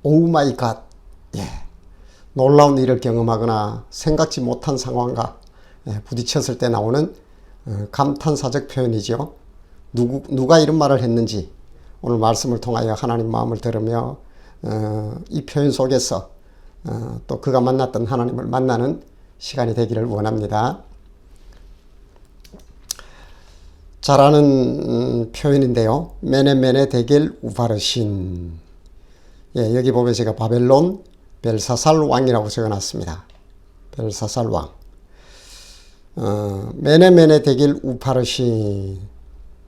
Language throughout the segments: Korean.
오 마이 갓. 예. 놀라운 일을 경험하거나 생각지 못한 상황과 부딪혔을 때 나오는 감탄사적 표현이죠. 누가 이런 말을 했는지 오늘 말씀을 통하여 하나님 마음을 들으며 이 표현 속에서 또 그가 만났던 하나님을 만나는 시간이 되기를 원합니다. 잘 아는 표현인데요. 메네메네 데겔 우바르신. 예, 여기 보면 제가 바벨론 벨사살 왕이라고 적어놨습니다. 벨사살 왕. 메네메네 데겔 우파르신.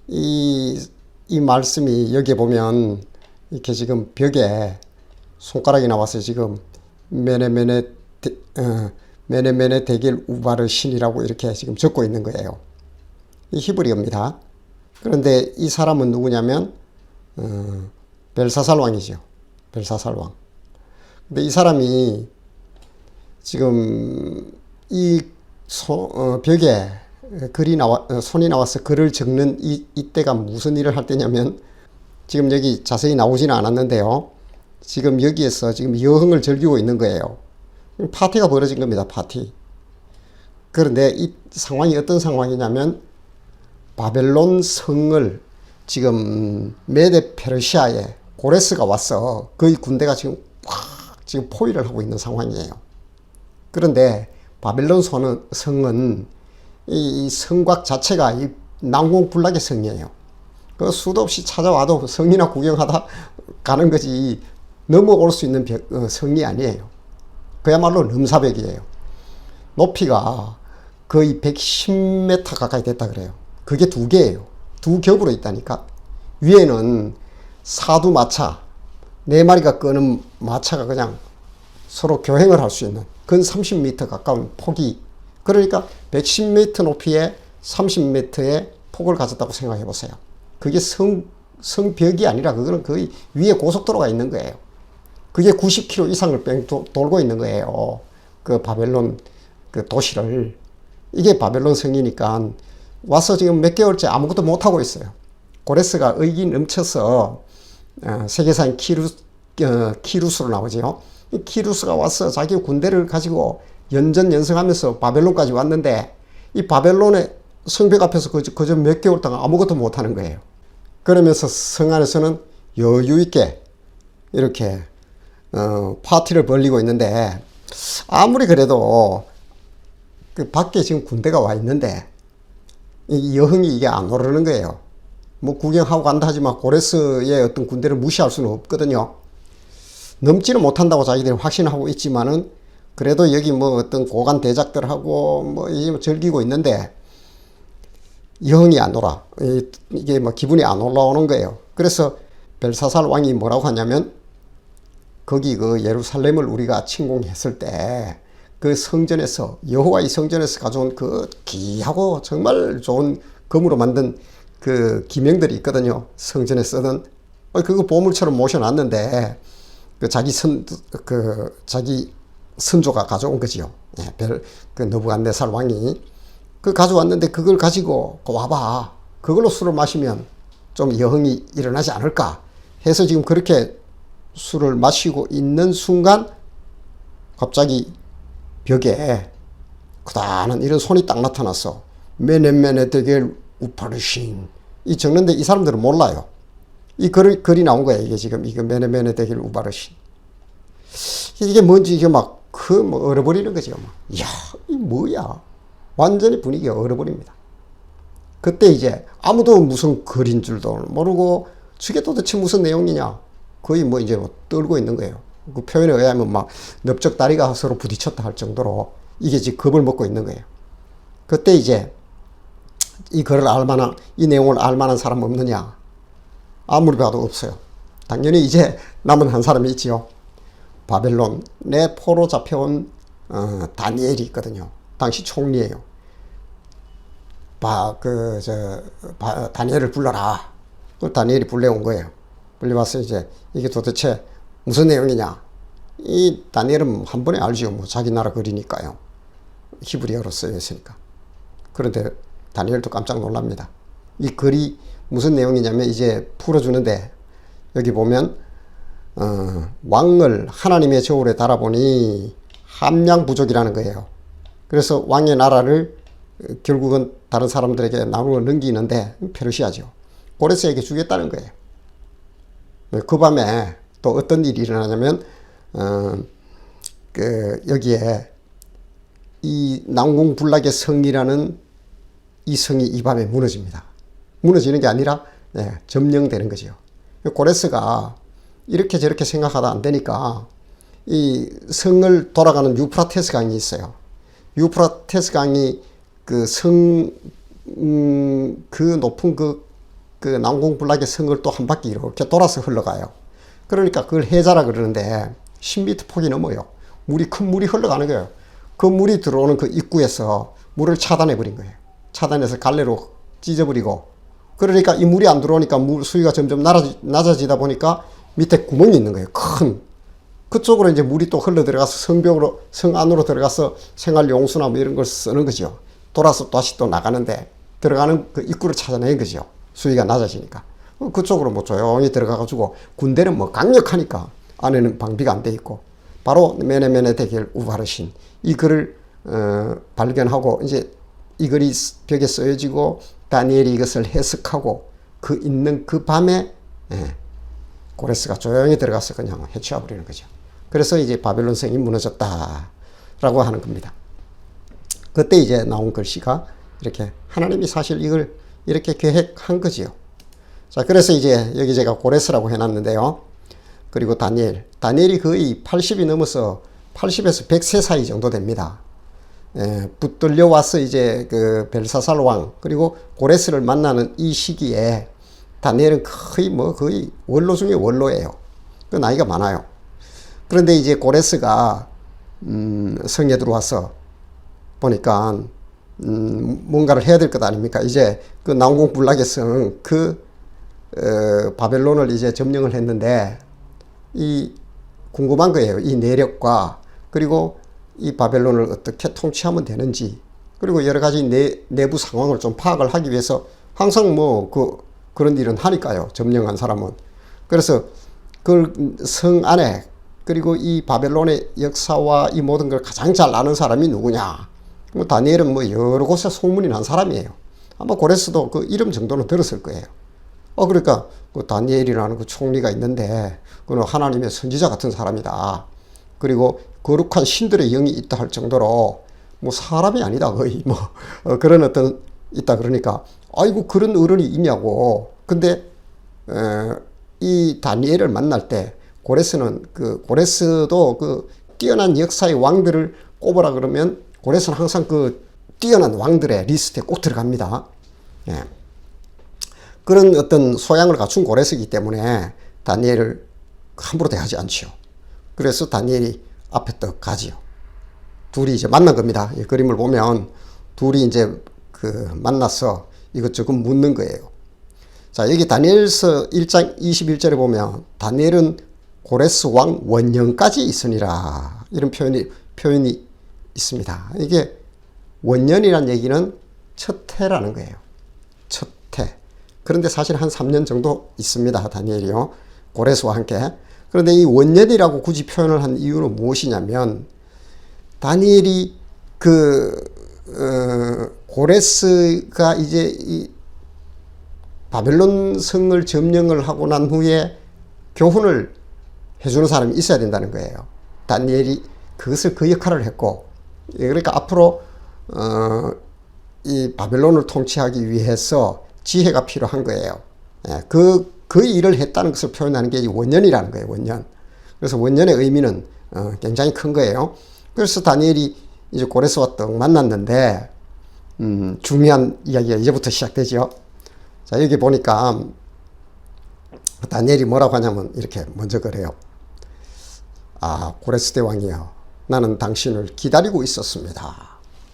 이 말씀이 여기 보면 이렇게 지금 벽에 손가락이 나와서 지금 메네메네 데겔 우바르신이라고 이렇게 지금 적고 있는 거예요. 이 히브리어입니다. 그런데 이 사람은 누구냐면 벨사살 왕이죠. 벨사살 왕. 근데 이 사람이 지금 이 벽에 손이 나와서 글을 적는 이때가 무슨 일을 할 때냐면 지금 여기 자세히 나오지는 않았는데요. 지금 여기에서 지금 여흥을 즐기고 있는 거예요. 파티가 벌어진 겁니다. 파티. 그런데 이 상황이 어떤 상황이냐면 바벨론 성을 지금 메데 페르시아에 고레스가 와서 거의 군대가 지금 지금 포위를 하고 있는 상황이에요. 그런데 바벨론 성은 이 성곽 자체가 이 난공불락의 성이에요. 그 수도 없이 찾아와도 성이나 구경하다 가는 거지 넘어올 수 있는 성이 아니에요. 그야말로 넘사벽이에요. 높이가 거의 110m 가까이 됐다 그래요. 그게 두 개예요. 두 겹으로 있다니까. 위에는 사두마차, 네 마리가 끄는 마차가 그냥 서로 교행을 할 수 있는 근 30m 가까운 폭이, 그러니까 110m 높이에 30m의 폭을 가졌다고 생각해 보세요. 그게 성벽이 아니라 그거는 거의 위에 고속도로가 있는 거예요. 그게 90km 이상을 뺑 돌고 있는 거예요. 그 바벨론 그 도시를. 이게 바벨론 성이니까 와서 지금 몇 개월째 아무것도 못하고 있어요. 고레스가 의기 넘쳐서 세계사인 키루스로 나오죠. 이 키루스가 와서 자기 군대를 가지고 연전연승하면서 바벨론까지 왔는데 이 바벨론의 성벽 앞에서 그저 몇 개월 동안 아무것도 못하는 거예요. 그러면서 성 안에서는 여유 있게 이렇게 파티를 벌리고 있는데 아무리 그래도 그 밖에 지금 군대가 와 있는데 이 여흥이 이게 안 오르는 거예요. 뭐 구경하고 간다 하지만 고레스의 어떤 군대를 무시할 수는 없거든요. 넘지는 못한다고 자기들이 확신하고 있지만은 그래도 여기 뭐 어떤 고관 대작들하고 뭐 즐기고 있는데 여흥이 안 오라. 이게 뭐 기분이 안 올라오는 거예요. 그래서 벨사살 왕이 뭐라고 하냐면 거기 그 예루살렘을 우리가 침공했을 때 그 성전에서 여호와의 성전에서 가져온 그 귀하고 정말 좋은 금으로 만든 그 기명들이 있거든요. 성전에 쓰던 그거 보물처럼 모셔놨는데 그 자기 선조가 가져온 거지요. 예, 그 느부갓네살 왕이 그 가져왔는데 그걸 가지고 와봐. 그걸로 술을 마시면 좀 여흥이 일어나지 않을까 해서 지금 그렇게 술을 마시고 있는 순간 갑자기 벽에 크다란 이런 손이 딱 나타났어. 메네메네 데겔 우파르신. 이 적는데 이 사람들은 몰라요. 이 글이 나온 거야. 이게 지금 이거 메네메네 데겔 우파르신. 이게 뭔지 이게 막 뭐 얼어버리는 거죠. 이야, 이 뭐야? 완전히 분위기가 얼어버립니다. 그때 이제 아무도 무슨 글인 줄도 모르고 저게 도대체 무슨 내용이냐? 거의 뭐 이제 뭐 떨고 있는 거예요. 그 표현에 의하면 막 넓적다리가 서로 부딪혔다 할 정도로 이게 지금 겁을 먹고 있는 거예요. 그때 이제 이 글을 알만한, 이 내용을 알만한 사람 없느냐? 아무리 봐도 없어요. 당연히 이제 남은 한 사람이 있지요. 바벨론에 포로 잡혀온 다니엘이 있거든요. 당시 총리예요. 다니엘을 불러라. 그걸 다니엘이 불러온 거예요. 불려와서 이제 이게 도대체 무슨 내용이냐? 이 다니엘은 한 번에 알죠. 뭐 자기 나라 글이니까요. 히브리어로 쓰여 있으니까. 그런데 다니엘도 깜짝 놀랍니다. 이 글이 무슨 내용이냐면 이제 풀어주는데 여기 보면 왕을 하나님의 저울에 달아보니 함량 부족이라는 거예요. 그래서 왕의 나라를 결국은 다른 사람들에게 나누어 넘기는데 페르시아죠. 고레스에게 주겠다는 거예요. 그 밤에 또 어떤 일이 일어나냐면 여기에 이 난공불락의 성이라는 이 성이 이 밤에 무너집니다. 무너지는 게 아니라 점령되는 거죠. 고레스가 이렇게 저렇게 생각하다 안 되니까 이 성을 돌아가는 유프라테스 강이 있어요. 유프라테스 강이 그 높은 그 난공불락의 성을 또 한 바퀴 이렇게 돌아서 흘러가요. 그러니까 그걸 해자라 그러는데 10m 폭이 넘어요. 큰 물이 흘러가는 거예요. 그 물이 들어오는 그 입구에서 물을 차단해 버린 거예요. 차단해서 갈래로 찢어버리고, 그러니까 이 물이 안 들어오니까 물 수위가 점점 낮아지다 보니까 밑에 구멍이 있는 거예요. 그쪽으로 이제 물이 또 흘러 들어가서 성 안으로 들어가서 생활용수나 뭐 이런 걸 쓰는 거죠. 돌아서 다시 또 나가는데 들어가는 그 입구를 찾아낸 거죠. 수위가 낮아지니까. 그쪽으로 뭐 조용히 들어가가지고, 군대는 뭐 강력하니까 안에는 방비가 안 돼 있고, 바로 메네메네 대겔 우바르신 이 글을 발견하고, 이제 이 글이 벽에 쓰여지고 다니엘이 이것을 해석하고 그 있는 그 밤에 고레스가 조용히 들어가서 그냥 해치워 버리는 거죠. 그래서 이제 바벨론 성이 무너졌다라고 하는 겁니다. 그때 이제 나온 글씨가 이렇게, 하나님이 사실 이걸 이렇게 계획한 거지요. 자, 그래서 이제 여기 제가 고레스라고 해놨는데요. 그리고 다니엘이 거의 80이 넘어서 80에서 100세 사이 정도 됩니다. 붙들려 와서 이제 그 벨사살 왕 그리고 고레스를 만나는 이 시기에 다니엘은 거의 원로 중에 원로예요. 그 나이가 많아요. 그런데 이제 고레스가 성에 들어와서 보니까 뭔가를 해야 될 것 아닙니까? 이제 그 난공불락의 성 바벨론을 이제 점령을 했는데, 이 궁금한 거예요. 이 내력과 그리고 이 바벨론을 어떻게 통치하면 되는지, 그리고 여러 가지 내부 상황을 좀 파악을 하기 위해서 항상 그런 일은 하니까요. 점령한 사람은. 그래서 그 성 안에, 그리고 이 바벨론의 역사와 이 모든 걸 가장 잘 아는 사람이 누구냐? 다니엘은 여러 곳에 소문이 난 사람이에요. 아마 고레스도 그 이름 정도는 들었을 거예요. 그러니까 그 다니엘이라는 그 총리가 있는데 그는 하나님의 선지자 같은 사람이다. 그리고 거룩한 신들의 영이 있다 할 정도로 사람이 아니다 거의 그런 있다 그러니까, 아이고 그런 어른이 있냐고. 근데 이 다니엘을 만날 때 고레스도 그 뛰어난 역사의 왕들을 꼽으라 그러면 고레스는 항상 그 뛰어난 왕들의 리스트에 꼭 들어갑니다. 그런 어떤 소양을 갖춘 고레스이기 때문에 다니엘을 함부로 대하지 않지요. 그래서 다니엘이 앞에 떡 가지요. 둘이 이제 만난 겁니다. 이 그림을 보면 둘이 이제 만나서 이것저것 묻는 거예요. 자, 여기 다니엘서 1장 21절에 보면 다니엘은 고레스 왕 원년까지 있으니라, 이런 표현이 있습니다. 이게 원년이란 얘기는 첫 해라는 거예요. 첫 해. 그런데 사실 한 3년 정도 있습니다. 다니엘이요. 고레스와 함께. 그런데 이 원년이라고 굳이 표현을 한 이유는 무엇이냐면, 다니엘이 고레스가 이제 이 바벨론 성을 점령을 하고 난 후에 교훈을 해주는 사람이 있어야 된다는 거예요. 다니엘이 그 역할을 했고, 그러니까 앞으로 이 바벨론을 통치하기 위해서 지혜가 필요한 거예요. 그 일을 했다는 것을 표현하는 게 원년이라는 거예요. 원년. 그래서 원년의 의미는 굉장히 큰 거예요. 그래서 다니엘이 이제 고레스와 딱 만났는데, 중요한 이야기가 이제부터 시작되죠. 자, 여기 보니까 다니엘이 뭐라고 하냐면 이렇게 먼저 그래요. 고레스 대왕이여, 나는 당신을 기다리고 있었습니다.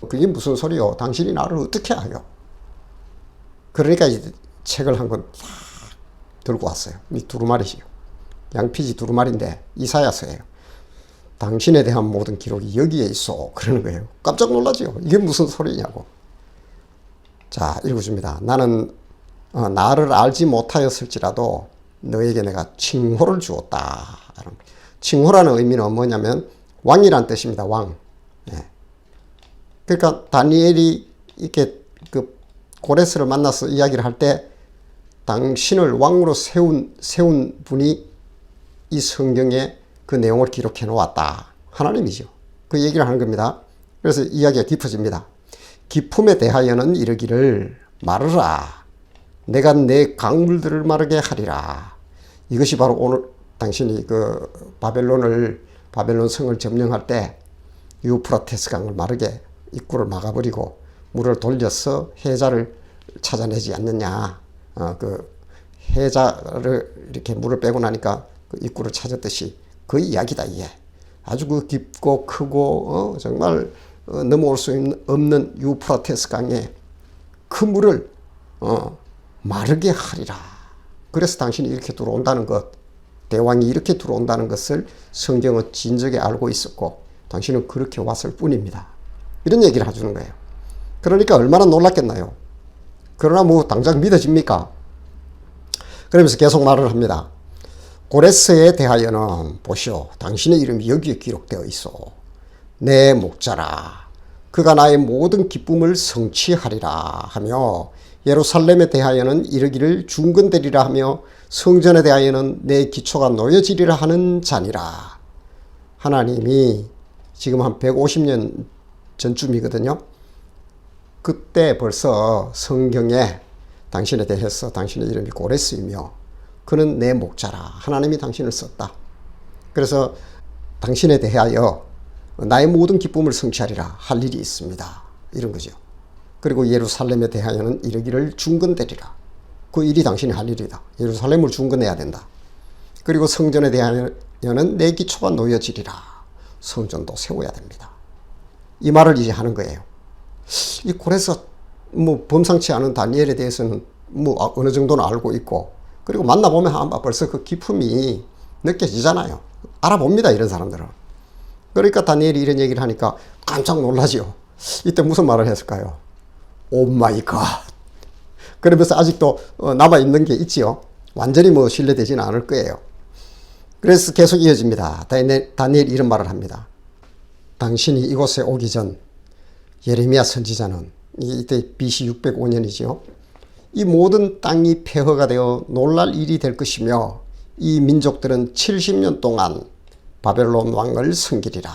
그게 무슨 소리요? 당신이 나를 어떻게 알요? 그러니까 이제 책을 한 권 들고 왔어요. 이 두루마리지요. 양피지 두루마리인데 이사야서예요. 당신에 대한 모든 기록이 여기에 있어. 그러는 거예요. 깜짝 놀라죠. 이게 무슨 소리냐고. 자, 읽어줍니다. 나는 나를 알지 못하였을지라도 너에게 내가 칭호를 주었다. 칭호라는 의미는 뭐냐면 왕이란 뜻입니다. 왕. 예. 그러니까 다니엘이 이렇게 그 고레스를 만나서 이야기를 할 때 당신을 왕으로 세운 분이 이 성경에 그 내용을 기록해 놓았다. 하나님이죠. 그 얘기를 하는 겁니다. 그래서 이야기가 깊어집니다. 기품에 대하여는 이르기를 마르라. 내가 내 강물들을 마르게 하리라. 이것이 바로 오늘 당신이 그 바벨론 성을 점령할 때 유프라테스 강을 마르게 입구를 막아버리고 물을 돌려서 해자를 찾아내지 않느냐. 그 해자를 이렇게 물을 빼고 나니까 그 입구를 찾았듯이 그 이야기다. 이게 아주 그 깊고 크고 정말 넘어올 수 없는 유프라테스 강에 그 물을 마르게 하리라. 그래서 당신이 이렇게 들어온다는 것, 대왕이 이렇게 들어온다는 것을 성경은 진즉에 알고 있었고 당신은 그렇게 왔을 뿐입니다. 이런 얘기를 해주는 거예요. 그러니까 얼마나 놀랐겠나요. 그러나 뭐 당장 믿어집니까? 그러면서 계속 말을 합니다. 고레스에 대하여는 보시오. 당신의 이름이 여기에 기록되어 있어. 내 목자라. 그가 나의 모든 기쁨을 성취하리라 하며 예루살렘에 대하여는 이르기를 중건되리라 하며 성전에 대하여는 내 기초가 놓여지리라 하는 자니라. 하나님이 지금 한 150년 전쯤이거든요. 그때 벌써 성경에 당신에 대해서 당신의 이름이 고레스이며 그는 내 목자라. 하나님이 당신을 썼다. 그래서 당신에 대하여 나의 모든 기쁨을 성취하리라 할 일이 있습니다. 이런 거죠. 그리고 예루살렘에 대하여는 이르기를 중건되리라. 그 일이 당신이 할 일이다. 예루살렘을 중건해야 된다. 그리고 성전에 대하여는 내 기초가 놓여지리라. 성전도 세워야 됩니다. 이 말을 이제 하는 거예요. 이 고레스 뭐 범상치 않은 다니엘에 대해서는 뭐 어느 정도는 알고 있고 그리고 만나보면 벌써 그 기품이 느껴지잖아요. 알아봅니다. 이런 사람들은. 그러니까 다니엘이 이런 얘기를 하니까 깜짝 놀라죠. 이때 무슨 말을 했을까요? 오 마이 갓. 그러면서 아직도 남아있는 게 있지요. 완전히 뭐 신뢰되지는 않을 거예요. 그래서 계속 이어집니다. 다니엘이 이런 말을 합니다. 당신이 이곳에 오기 전 예레미야 선지자는 이때 BC 605년이죠. 이 모든 땅이 폐허가 되어 놀랄 일이 될 것이며 이 민족들은 70년 동안 바벨론 왕을 섬기리라.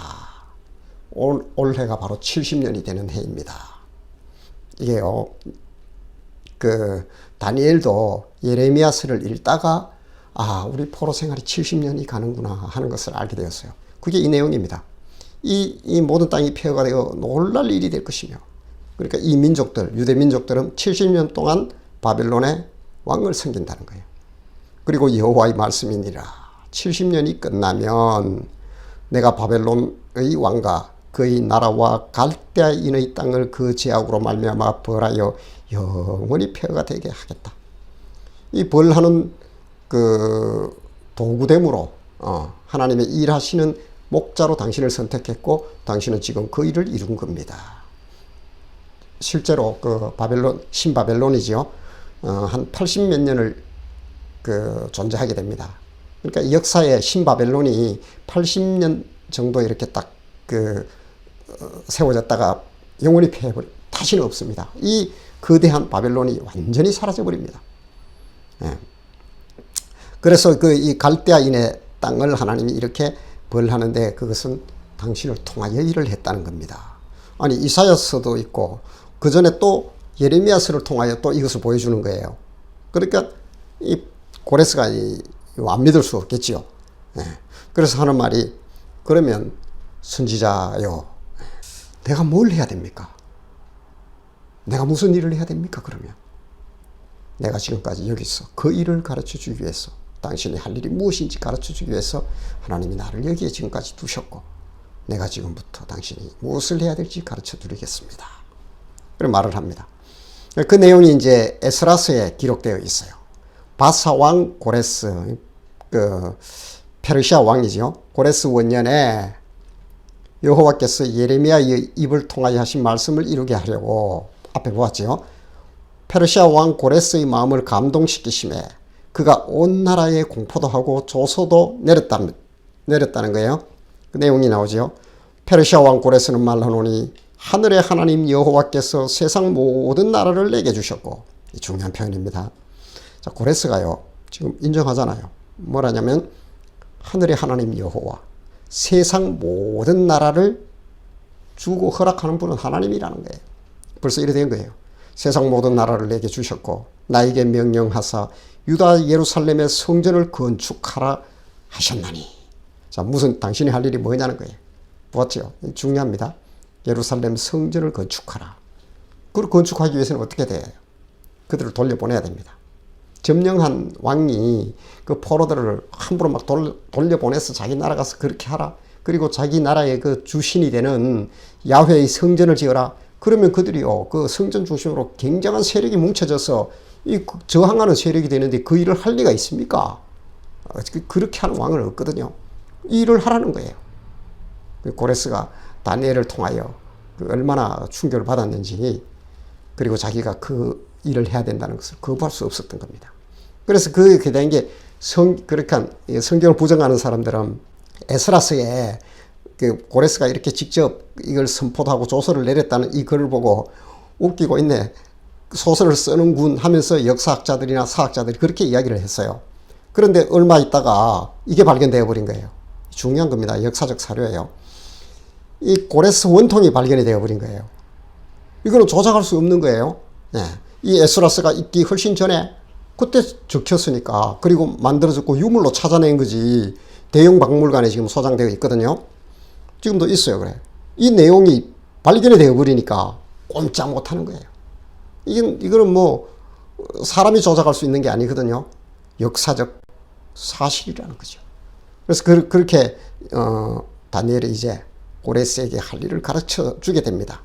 올해가 바로 70년이 되는 해입니다. 이게요, 그 다니엘도 예레미야서를 읽다가 우리 포로 생활이 70년이 가는구나 하는 것을 알게 되었어요. 그게 이 내용입니다. 이 모든 땅이 폐허가 되어 놀랄 일이 될 것이며 그러니까 이 민족들, 유대 민족들은 70년 동안 바벨론의 왕을 섬긴다는 거예요. 그리고 여호와의 말씀이니라. 70년이 끝나면 내가 바벨론의 왕과 그의 나라와 갈대아인의 땅을 그 제약으로 말미암아 벌하여 영원히 폐허가 되게 하겠다. 이 벌하는 그 도구됨으로 하나님의 일하시는 목자로 당신을 선택했고 당신은 지금 그 일을 이룬 겁니다. 실제로 그 신바벨론이죠. 한 80몇 년을 존재하게 됩니다. 그러니까 역사에 신바벨론이 80년 정도 이렇게 딱 세워졌다가 영원히 폐해버려 다시는 없습니다. 이 거대한 바벨론이 완전히 사라져버립니다. 예. 그래서 이 갈대아인의 땅을 하나님이 이렇게 벌하는데 그것은 당신을 통하여 일을 했다는 겁니다. 아니 이사야서도 있고 그 전에 또 예레미야서를 통하여 또 이것을 보여주는 거예요. 그러니까 이 고레스가 안 믿을 수 없겠지요. 예. 그래서 하는 말이 그러면 선지자요, 내가 뭘 해야 됩니까? 내가 무슨 일을 해야 됩니까? 그러면 내가 지금까지 여기서 그 일을 가르쳐 주기 위해서 당신이 할 일이 무엇인지 가르쳐 주기 위해서 하나님이 나를 여기에 지금까지 두셨고 내가 지금부터 당신이 무엇을 해야 될지 가르쳐 드리겠습니다. 그런 말을 합니다. 그 내용이 이제 에스라서에 기록되어 있어요. 바사 왕 고레스, 페르시아 왕이죠. 고레스 원년에 여호와께서 예레미야의 입을 통하여 하신 말씀을 이루게 하려고 앞에 보았죠. 페르시아 왕 고레스의 마음을 감동시키심에 그가 온 나라에 공포도 하고 조서도 내렸다는 거예요. 그 내용이 나오죠. 페르시아 왕 고레스는 말하노니 하늘의 하나님 여호와께서 세상 모든 나라를 내게 주셨고, 이 중요한 표현입니다. 자, 고레스가요 지금 인정하잖아요. 뭐라냐면 하늘의 하나님 여호와, 세상 모든 나라를 주고 허락하는 분은 하나님이라는 거예요. 벌써 이래 된 거예요. 세상 모든 나라를 내게 주셨고 나에게 명령하사 유다 예루살렘의 성전을 건축하라 하셨나니. 자, 무슨 당신이 할 일이 뭐냐는 거예요. 보았죠? 중요합니다. 예루살렘 성전을 건축하라. 그걸 건축하기 위해서는 어떻게 돼요? 그들을 돌려보내야 됩니다. 점령한 왕이 그 포로들을 함부로 막 돌려보내서 자기 나라 가서 그렇게 하라. 그리고 자기 나라의 그 주신이 되는 야훼의 성전을 지어라. 그러면 그들이요, 그 성전 중심으로 굉장한 세력이 뭉쳐져서 이 저항하는 세력이 되는데 그 일을 할 리가 있습니까? 그렇게 하는 왕은 없거든요. 이 일을 하라는 거예요. 고레스가 다니엘을 통하여 얼마나 충격을 받았는지, 그리고 자기가 그 일을 해야 된다는 것을 거부할 수 없었던 겁니다. 그래서 그게 된 게 그렇게 성경을 부정하는 사람들은 에스라스에 그 고레스가 이렇게 직접 이걸 선포도 하고 조서를 내렸다는 이 글을 보고 웃기고 있네. 소설을 쓰는군 하면서 역사학자들이나 사학자들이 그렇게 이야기를 했어요. 그런데 얼마 있다가 이게 발견되어 버린 거예요. 중요한 겁니다. 역사적 사료예요. 이 고레스 원통이 발견이 되어 버린 거예요. 이거는 조작할 수 없는 거예요. 네. 이 에스라스가 있기 훨씬 전에 그때 적혔으니까, 그리고 만들어졌고 유물로 찾아낸 거지. 대형 박물관에 지금 소장되어 있거든요. 지금도 있어요. 그래. 이 내용이 발견이 되어 버리니까 꼼짝 못 하는 거예요. 이거는 뭐 사람이 조작할 수 있는 게 아니거든요. 역사적 사실이라는 거죠. 그래서 그렇게 다니엘이 이제 고레스에게 할 일을 가르쳐 주게 됩니다.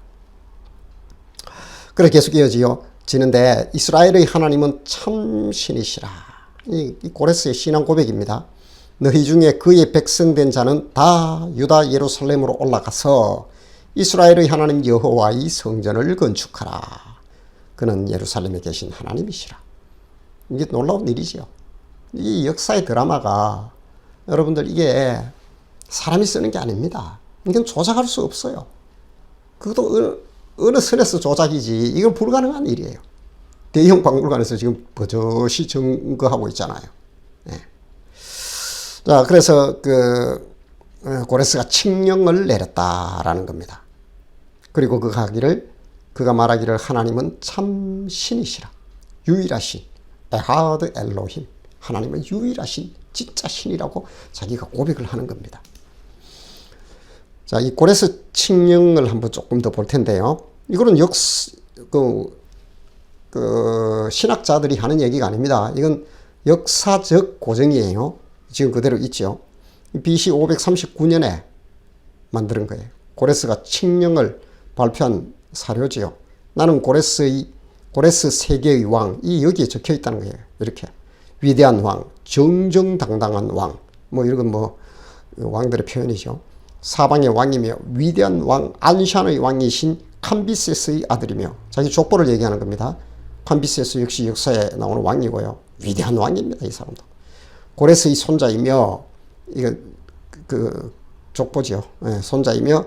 그래 계속 이어지는데 이스라엘의 하나님은 참 신이시라. 이 고레스의 신앙 고백입니다. 너희 중에 그의 백성된 자는 다 유다 예루살렘으로 올라가서 이스라엘의 하나님 여호와의 성전을 건축하라. 그는 예루살렘에 계신 하나님이시라. 이게 놀라운 일이죠. 이 역사의 드라마가, 여러분들, 이게 사람이 쓰는 게 아닙니다. 이건 조작할 수 없어요. 그것도 어느 선에서 조작이지, 이건 불가능한 일이에요. 대형 박물관에서 지금 버젓이 증거하고 있잖아요. 네. 자, 그래서 고레스가 칙령을 내렸다라는 겁니다. 그리고 그가 말하기를 하나님은 참 신이시라. 유일하신 에하드 엘로힘. 하나님은 유일하신 진짜 신이라고 자기가 고백을 하는 겁니다. 자, 이 고레스 칙령을 한번 조금 더 볼 텐데요. 이거는 신학자들이 하는 얘기가 아닙니다. 이건 역사적 고정이에요. 지금 그대로 있죠. BC 539년에 만드는 거예요. 고레스가 칙령을 발표한 사료지요. 나는 고레스 세계의 왕, 이 여기에 적혀 있다는 거예요. 이렇게 위대한 왕, 정정당당한 왕, 뭐 이런 건 뭐 왕들의 표현이죠. 사방의 왕이며 위대한 왕 안샨의 왕이신 캄비세스의 아들이며, 자기 족보를 얘기하는 겁니다. 캄비세스 역시 역사에 나오는 왕이고요. 위대한 왕입니다. 이 사람도. 고레스의 손자이며, 이거 그 족보지요. 네, 손자이며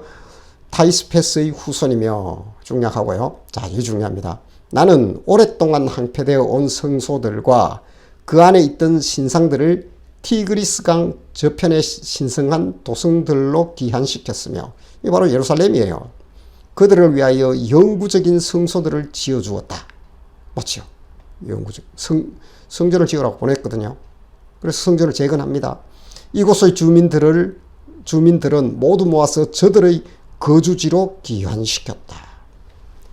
타이스페스의 후손이며 중략하고요. 자, 이게 중요합니다. 나는 오랫동안 항폐되어 온 성소들과 그 안에 있던 신상들을 티그리스강 저편에 신성한 도성들로 기한시켰으며, 이게 바로 예루살렘이에요. 그들을 위하여 영구적인 성소들을 지어주었다. 맞죠? 영구적 성전을 지으라고 보냈거든요. 그래서 성전을 재건합니다. 이곳의 주민들은 모두 모아서 저들의 거주지로 기환시켰다.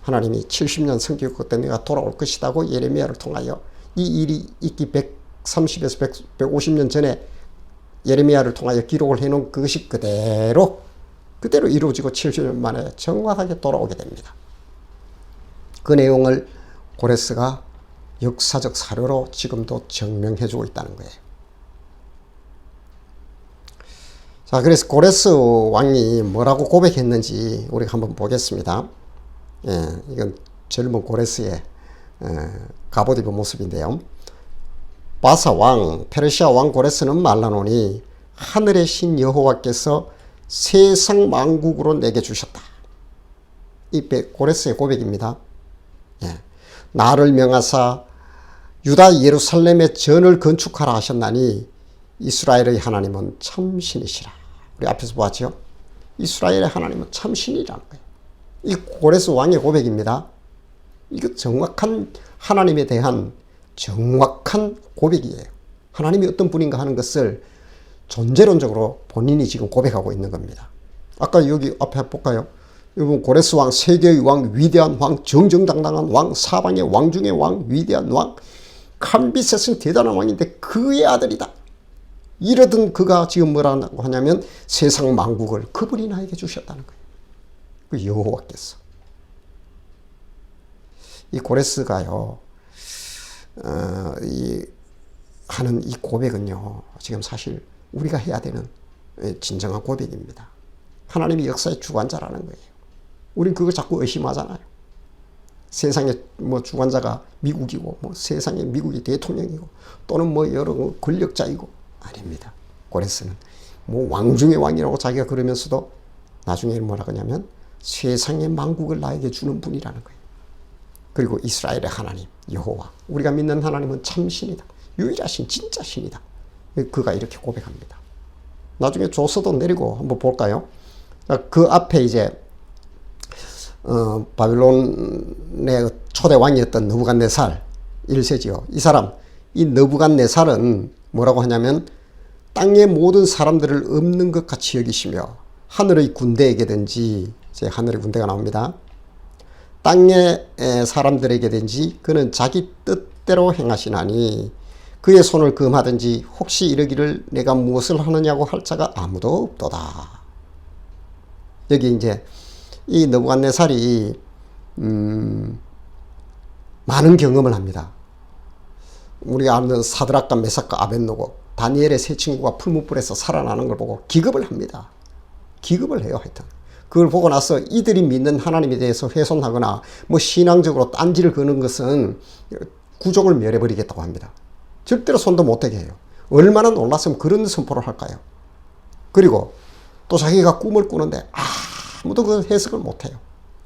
하나님이 70년 성교 때 내가 돌아올 것이라고 예레미야를 통하여 이 일이 있기 130에서 150년 전에 예레미야를 통하여 기록을 해놓은 그것이 그대로 이루어지고 70년 만에 정확하게 돌아오게 됩니다. 그 내용을 고레스가 역사적 사료로 지금도 증명해주고 있다는 거예요. 자, 그래서 고레스 왕이 뭐라고 고백했는지 우리가 한번 보겠습니다. 이건 젊은 고레스의 갑옷 입은 모습인데요. 바사 왕 페르시아 왕 고레스는 말라노니 하늘의 신 여호와께서 세상 만국으로 내게 주셨다. 이 고레스의 고백입니다. 예. 나를 명하사 유다 예루살렘의 전을 건축하라 하셨나니 이스라엘의 하나님은 참신이시라. 우리 앞에서 보았죠. 이스라엘의 하나님은 참신이라는 거예요. 이 고레스 왕의 고백입니다. 이거 정확한 하나님에 대한 정확한 고백이에요. 하나님이 어떤 분인가 하는 것을 존재론적으로 본인이 지금 고백하고 있는 겁니다. 아까 여기 앞에 볼까요? 여러분, 고레스 왕, 세계의 왕, 위대한 왕, 정정당당한 왕, 사방의 왕 중의 왕, 위대한 왕, 캄비셋은 대단한 왕인데 그의 아들이다. 이러던 그가 지금 뭐라고 하냐면 세상 만국을 그분이 나에게 주셨다는 거예요. 그 여호와께서. 이 고레스가요, 하는 이 고백은요, 지금 사실 우리가 해야 되는 진정한 고백입니다. 하나님이 역사의 주관자라는 거예요. 우린 그거 자꾸 의심하잖아요. 세상의 뭐 주관자가 미국이고, 뭐 세상의 미국이 대통령이고, 또는 뭐 여러 권력자이고, 아닙니다. 고레스는 뭐 왕 중의 왕이라고 자기가 그러면서도 나중에 뭐라고 하냐면 세상의 만국을 나에게 주는 분이라는 거예요. 그리고 이스라엘의 하나님 여호와, 우리가 믿는 하나님은 참신이다. 유일하신 진짜 신이다. 그가 이렇게 고백합니다. 나중에 조서도 내리고 한번 볼까요? 그 앞에 이제 바빌론의 초대 왕이었던 느부갓네살 1세지요. 이 사람, 이 느부갓네살은 뭐라고 하냐면 땅의 모든 사람들을 없는 것 같이 여기시며 하늘의 군대에게든지, 이제 하늘의 군대가 나옵니다. 땅의 사람들에게든지 그는 자기 뜻대로 행하시나니 그의 손을 금하든지 혹시 이르기를 내가 무엇을 하느냐고 할 자가 아무도 없도다. 여기 이제 이 느부갓네살이 많은 경험을 합니다. 우리가 아는 사드락과 메삭과 아벳노고 다니엘의 세 친구가 풀무불에서 살아나는 걸 보고 기겁을 합니다. 기겁을 해요. 하여튼 그걸 보고 나서 이들이 믿는 하나님에 대해서 훼손하거나 뭐 신앙적으로 딴지를 거는 것은 구족을 멸해버리겠다고 합니다. 절대로 손도 못대게 해요. 얼마나 놀랐으면 그런 선포를 할까요? 그리고 또 자기가 꿈을 꾸는데 아무도 그 해석을 못해요.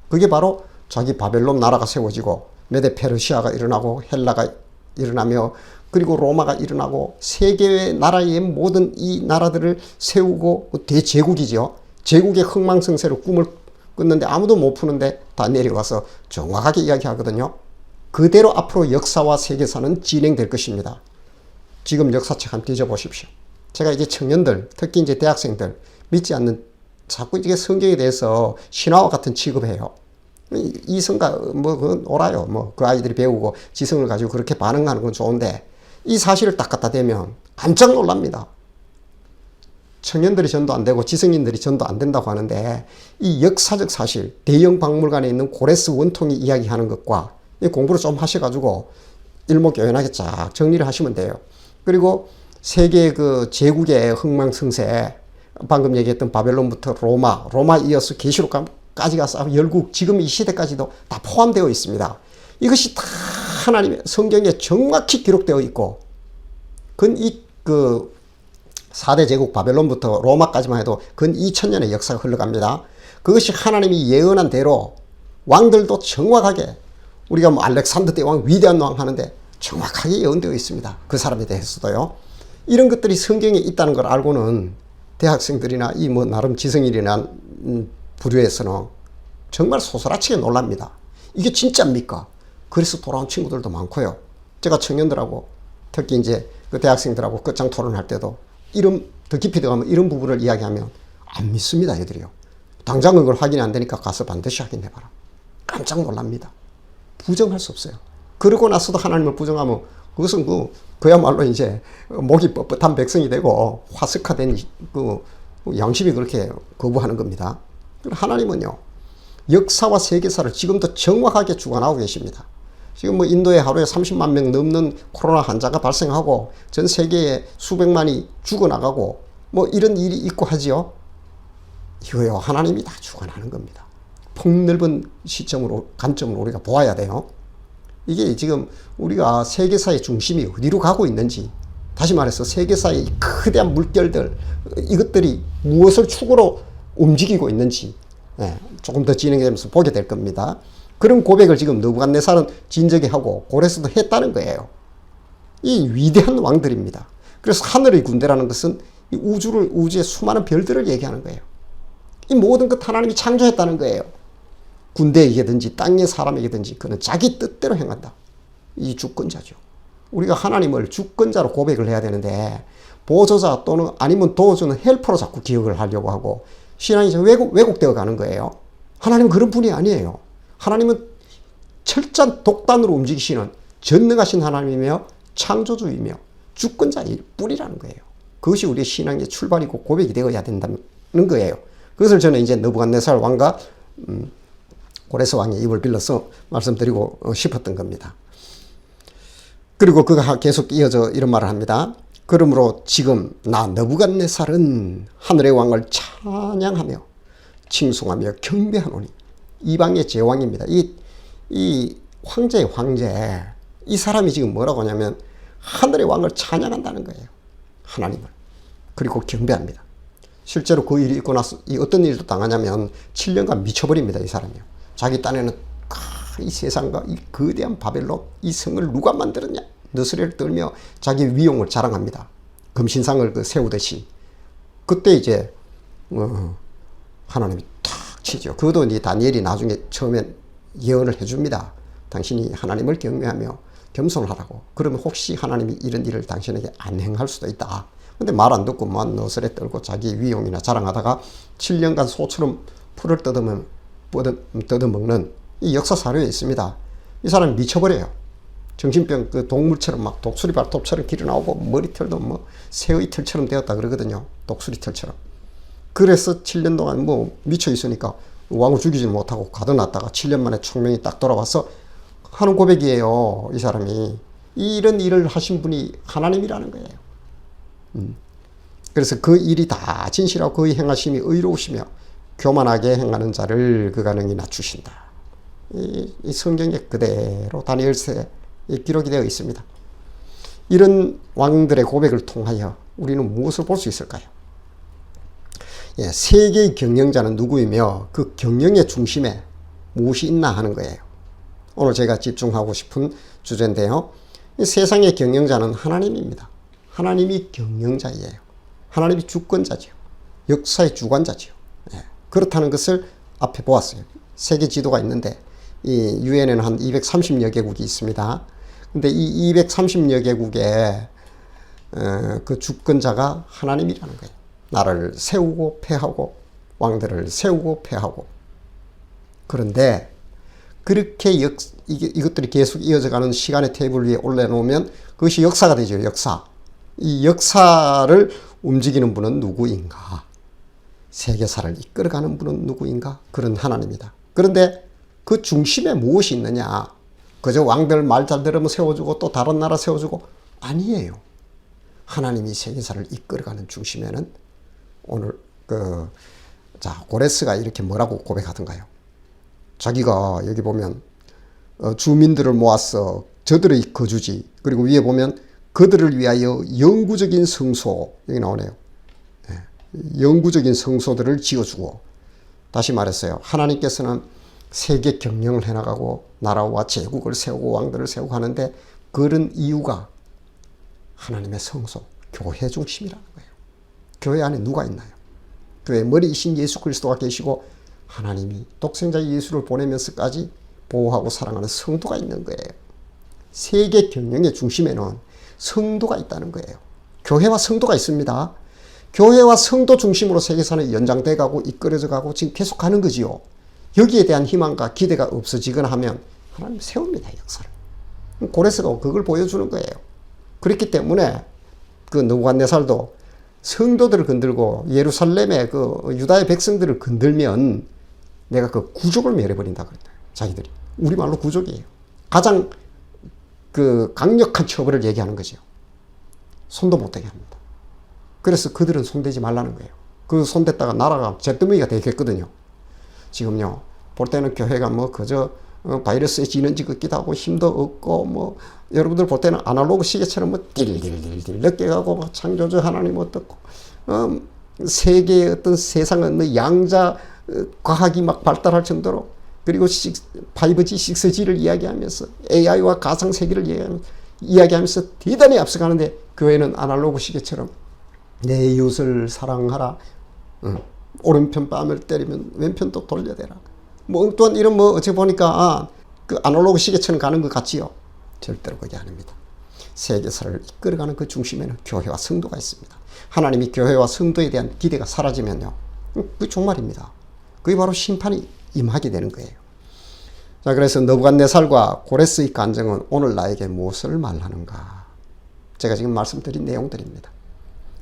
그게 바로 자기 바벨론 나라가 세워지고 메데 페르시아가 일어나고 헬라가 일어나며 그리고 로마가 일어나고 세계의 나라의 모든 이 나라들을 세우고 대제국이죠. 제국의 흥망성쇠로 꿈을 꿨는데 아무도 못 푸는데 다 내려와서 정확하게 이야기하거든요. 그대로 앞으로 역사와 세계사는 진행될 것입니다. 지금 역사책 한번 뒤져보십시오. 제가 이제 청년들, 특히 이제 대학생들, 믿지 않는, 자꾸 이게 성경에 대해서 신화와 같은 취급해요. 이성가, 뭐, 그건 옳아요. 뭐, 그 아이들이 배우고 지성을 가지고 그렇게 반응하는 건 좋은데, 이 사실을 딱 갖다 대면 깜짝 놀랍니다. 청년들이 전도 안 되고 지성인들이 전도 안 된다고 하는데, 이 역사적 사실, 대형 박물관에 있는 고레스 원통이 이야기하는 것과 공부를 좀 하셔가지고 일목요연하게 쫙 정리를 하시면 돼요. 그리고 세계 그 제국의 흥망성쇠, 방금 얘기했던 바벨론부터 로마 이어서 계시록까지 가서 열국, 지금 이 시대까지도 다 포함되어 있습니다. 이것이 다 하나님의 성경에 정확히 기록되어 있고, 근 그 4대 제국 바벨론부터 로마까지만 해도 근 2000년의 역사가 흘러갑니다. 그것이 하나님이 예언한 대로 왕들도 정확하게, 우리가 뭐 알렉산더 대왕 위대한 왕 하는데 정확하게 예언되어 있습니다. 그 사람에 대해서도요. 이런 것들이 성경에 있다는 걸 알고는 대학생들이나 이 뭐 나름 지성인이나 부류에서는 정말 소스라치게 놀랍니다. 이게 진짜입니까? 그래서 돌아온 친구들도 많고요. 제가 청년들하고 특히 이제 그 대학생들하고 끝장 토론할 때도 이런 더 깊이 들어가면 이런 부분을 이야기하면 안 믿습니다. 애들이요. 당장 그걸 확인이 안 되니까 가서 반드시 확인해봐라. 깜짝 놀랍니다. 부정할 수 없어요. 그러고 나서도 하나님을 부정하면 그것은 그야말로 이제 목이 뻣뻣한 백성이 되고 화석화된 그 양심이 그렇게 거부하는 겁니다. 하나님은요, 역사와 세계사를 지금도 정확하게 주관하고 계십니다. 지금 뭐 인도에 하루에 30만 명 넘는 코로나 환자가 발생하고 전 세계에 수백만이 죽어나가고 뭐 이런 일이 있고 하지요. 이거요, 하나님이 다 주관하는 겁니다. 폭넓은 관점으로 우리가 보아야 돼요. 이게 지금 우리가 세계사의 중심이 어디로 가고 있는지, 다시 말해서 세계사의 거대한 물결들, 이것들이 무엇을 축으로 움직이고 있는지 조금 더 진행되면서 보게 될 겁니다. 그런 고백을 지금 느부갓네살은 진즉에 하고 고레스도 했다는 거예요. 이 위대한 왕들입니다. 그래서 하늘의 군대라는 것은 이 우주의 수많은 별들을 얘기하는 거예요. 이 모든 것 하나님이 창조했다는 거예요. 군대에게든지 땅의 사람에게든지 그는 자기 뜻대로 행한다. 이 주권자죠. 우리가 하나님을 주권자로 고백을 해야 되는데 보조자 또는 아니면 도와주는 헬퍼로 자꾸 기억을 하려고 하고 신앙이 왜곡되어 가는 거예요. 하나님은 그런 분이 아니에요. 하나님은 철저한 독단으로 움직이시는 전능하신 하나님이며 창조주이며 주권자일 뿐이라는 거예요. 그것이 우리의 신앙의 출발이고 고백이 되어야 된다는 거예요. 그것을 저는 이제 느부갓네살 왕과 고레스 왕의 입을 빌려서 말씀드리고 싶었던 겁니다. 그리고 그가 계속 이어져 이런 말을 합니다. 그러므로 지금 나 느부갓네살은 하늘의 왕을 찬양하며 칭송하며 경배하노니 이방의 제왕입니다. 이 황제의 황제, 이 사람이 지금 뭐라고 하냐면 하늘의 왕을 찬양한다는 거예요. 하나님을. 그리고 경배합니다. 실제로 그 일이 있고 나서 어떤 일도 당하냐면 7년간 미쳐버립니다. 이 사람이요. 자기 딴에는 이 세상과 이 거대한 바벨론, 이 성을 누가 만들었냐 너스레를 떨며 자기 위용을 자랑합니다. 금신상을 세우듯이. 그때 이제 하나님이 탁 치죠. 그것도 이제 다니엘이 나중에 처음엔 예언을 해줍니다. 당신이 하나님을 경외하며 겸손하라고. 그러면 혹시 하나님이 이런 일을 당신에게 안 행할 수도 있다. 근데 말 안 듣고 막 너스레 떨고 자기 위용이나 자랑하다가 7년간 소처럼 풀을 뜯어먹는 이 역사 사료에 있습니다. 이 사람이 미쳐버려요. 정신병 그 동물처럼 막 독수리 발톱처럼 길이 나오고 머리털도 뭐 새의 털처럼 되었다 그러거든요. 독수리 털처럼. 그래서 7년 동안 뭐 미쳐 있으니까 왕을 죽이지 못하고 가둬놨다가 7년 만에 총명이 딱 돌아와서 하는 고백이에요. 이 사람이. 이런 일을 하신 분이 하나님이라는 거예요. 그래서 그 일이 다 진실하고 그의 행하심이 의로우시며 교만하게 행하는 자를 그가 능히 낮추신다. 이 성경에 그대로 다니엘서에 기록이 되어 있습니다. 이런 왕들의 고백을 통하여 우리는 무엇을 볼 수 있을까요? 세계의 경영자는 누구이며 그 경영의 중심에 무엇이 있나 하는 거예요. 오늘 제가 집중하고 싶은 주제인데요. 세상의 경영자는 하나님입니다. 하나님이 경영자예요. 하나님이 주권자죠. 역사의 주관자죠. 그렇다는 것을 앞에 보았어요. 세계 지도가 있는데 이 유엔에는 한 230여 개국이 있습니다. 근데 이 230여 개국의 그 주권자가 하나님이라는 거예요. 나라를 세우고 패하고 왕들을 세우고 패하고. 그런데 그렇게 이것들이 계속 이어져가는 시간의 테이블 위에 올려놓으면 그것이 역사가 되죠. 역사. 이 역사를 움직이는 분은 누구인가? 세계사를 이끌어가는 분은 누구인가? 그런 하나님이다. 그런데 그 중심에 무엇이 있느냐? 그저 왕들 말 잘 들으면 세워주고 또 다른 나라 세워주고 아니에요. 하나님이 세계사를 이끌어가는 중심에는 오늘 고레스가 이렇게 뭐라고 고백하던가요? 자기가 여기 보면 주민들을 모았어 저들의 거주지, 그리고 위에 보면 그들을 위하여 영구적인 성소, 여기 나오네요. 영구적인 성소들을 지어주고, 다시 말했어요. 하나님께서는 세계 경영을 해나가고 나라와 제국을 세우고 왕들을 세우고 하는데 그런 이유가 하나님의 성소, 교회 중심이라는 거예요. 교회 안에 누가 있나요? 교회 머리이신 예수 그리스도가 계시고 하나님이 독생자 예수를 보내면서까지 보호하고 사랑하는 성도가 있는 거예요. 세계 경영의 중심에는 성도가 있다는 거예요. 교회와 성도가 있습니다. 교회와 성도 중심으로 세계사는 연장돼 가고 이끌어져 가고 지금 계속 가는 거지요. 여기에 대한 희망과 기대가 없어지거나 하면 하나님 세웁니다, 역사를. 고레스가 그걸 보여주는 거예요. 그렇기 때문에 그 느부갓네살도 성도들을 건들고 예루살렘의 그 유다의 백성들을 건들면 내가 그 구족을 멸해버린다 그랬다. 자기들이. 우리말로 구족이에요. 가장 그 강력한 처벌을 얘기하는 거죠. 손도 못 대게 합니다. 그래서 그들은 손대지 말라는 거예요. 그 손댔다가 나라가 잿더미가 되겠거든요. 지금요, 볼 때는 교회가 뭐 그저 바이러스에 지는지 같기도 하고 힘도 없고 뭐 여러분들 볼 때는 아날로그 시계처럼 뭐 딜딜딜딜 늦게 가고 뭐 창조주 하나님 어떻고 세계의 어떤 세상은 양자 과학이 막 발달할 정도로 그리고 5G, 6G를 이야기하면서 AI와 가상세계를 이야기하면서 대단히 앞서가는데 교회는 아날로그 시계처럼 내 이웃을 사랑하라. 오른편 뺨을 때리면 왼편도 돌려대라. 뭐 또한 이런 뭐 어찌 보니까 그 아날로그 시계처럼 가는 것 같지요. 절대로 그게 아닙니다. 세계사를 이끌어가는 그 중심에는 교회와 성도가 있습니다. 하나님이 교회와 성도에 대한 기대가 사라지면요. 그 종말입니다. 그게 바로 심판이 임하게 되는 거예요. 자, 그래서 느부갓네살과 고레스의 간증은 오늘 나에게 무엇을 말하는가? 제가 지금 말씀드린 내용들입니다.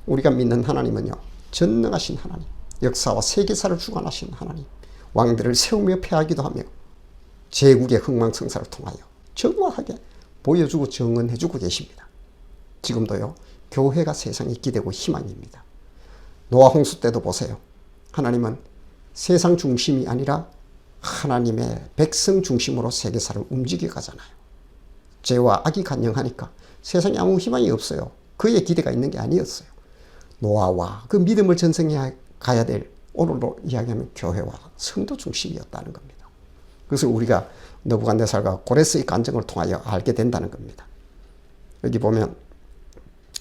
우리가 믿는 하나님은요. 전능하신 하나님, 역사와 세계사를 주관하신 하나님, 왕들을 세우며 패하기도 하며 제국의 흥망성쇠를 통하여 정확하게 보여주고 정언해주고 계십니다. 지금도요. 교회가 세상의 기대고 희망입니다. 노아 홍수 때도 보세요. 하나님은 세상 중심이 아니라 하나님의 백성 중심으로 세계사를 움직여 가잖아요. 죄와 악이 간영하니까 세상에 아무 희망이 없어요. 그의 기대가 있는 게 아니었어요. 노아와 그 믿음을 전승해 가야 될 오늘로 이야기하면 교회와 성도 중심이었다는 겁니다. 그것을 우리가 느부갓네살과 고레스의 간증을 통하여 알게 된다는 겁니다. 여기 보면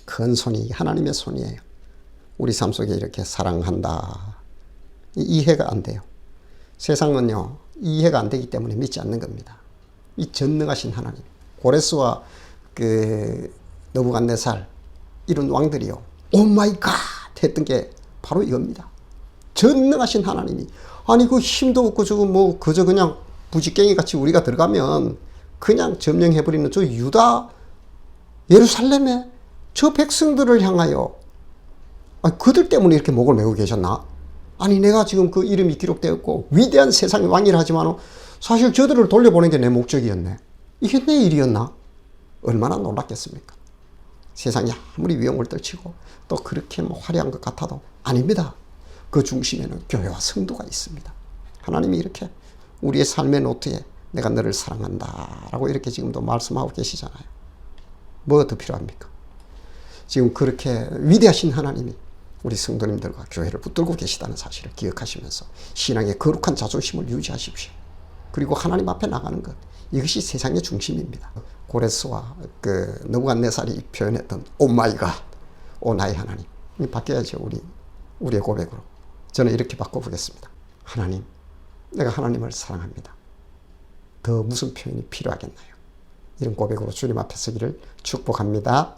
큰 손이 하나님의 손이에요. 우리 삶 속에 이렇게 사랑한다. 이해가 안 돼요. 세상은요. 이해가 안 되기 때문에 믿지 않는 겁니다. 이 전능하신 하나님. 고레스와 그 느부갓네살 이런 왕들이요. 오 마이 갓 했던 게 바로 이겁니다. 전능하신 하나님이 아니 그 힘도 없고 저거 뭐 그저 그냥 부지깽이 같이 우리가 들어가면 그냥 점령해버리는 저 유다 예루살렘에 저 백성들을 향하여 아니 그들 때문에 이렇게 목을 메고 계셨나? 아니 내가 지금 그 이름이 기록되었고 위대한 세상의 왕이라 하지만 사실 저들을 돌려보는 게 내 목적이었네. 이게 내 일이었나? 얼마나 놀랐겠습니까? 세상이 아무리 위험을 떨치고 또 그렇게 뭐 화려한 것 같아도 아닙니다. 그 중심에는 교회와 성도가 있습니다. 하나님이 이렇게 우리의 삶의 노트에 내가 너를 사랑한다 라고 이렇게 지금도 말씀하고 계시잖아요. 뭐 더 필요합니까? 지금 그렇게 위대하신 하나님이 우리 성도님들과 교회를 붙들고 계시다는 사실을 기억하시면서 신앙의 거룩한 자존심을 유지하십시오. 그리고 하나님 앞에 나가는 것, 이것이 세상의 중심입니다. 고레스와 그 느부갓네살이 표현했던 오 마이 갓, 오 나의 하나님, 바뀌어야죠. 우리의 고백으로. 저는 이렇게 바꿔보겠습니다. 하나님, 내가 하나님을 사랑합니다. 더 무슨 표현이 필요하겠나요? 이런 고백으로 주님 앞에 서기를 축복합니다.